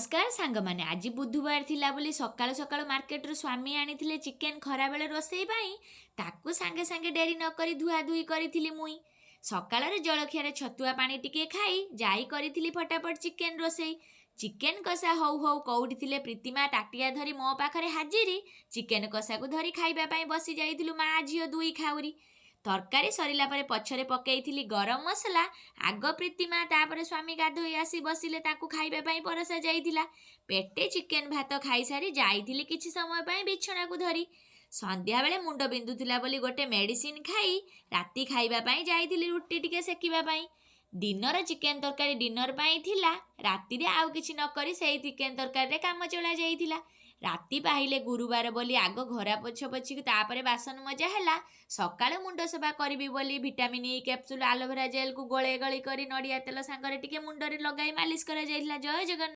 नमस्कार सांग मैंने आज बुधवार थिला बोली सकाळु सकाळु मार्केट रू स्वामी आनी चिकेन खरा बेले रोसई पाई ताकू सांगे सांगे डेरी न करी धुआ धुई करी मुई सकाळ जलखिया छतुआ पानी टिके खाई जाई करी फटाफट चिकेन रोसई चिकेन कषा हौ हौ कौटी थिले प्रीतिमा ताटिया धरी मो पाखरे हाजिरी चिकेन कषा को धरी खाइबा पाई बसी जाइथिलु मा झियो दुई खाउरी तरकारी सरिला परे पछरे पकेइथिली गरम मसला आग प्रीतिमा तापरे स्वामी गाधोई आसी बसिले ताकू खाइबा पाई परसा जाइथिला पेटे चिकेन भात खाई सारी जाइथिली किछि समय पाई बिछणा को धरी संध्या बेले मुंड बिंदुथिला बोली गोटे मेडिसिन खाई राति खाइबा पाई जाइथिली रुटी टिके सेकिबा पाई डिनर चिकेन तरकारी डिनर पाई थिला राति रे आउ किछि न करी सेही चिकेन तरकारी रे काम चला जाइथिला राति पाहिले गुरुवार बोली आग घरा पोछ पोछि तापरे बासन मजा हैला सकाळे मुंड सफा करिबी बोली vitamin E capsule aloe vera gel को गोळे गळी करी नडिया तेल सांगरे टिके मुंडरे लगाई मालिश करा जाइथिला। जय जगन्नाथ।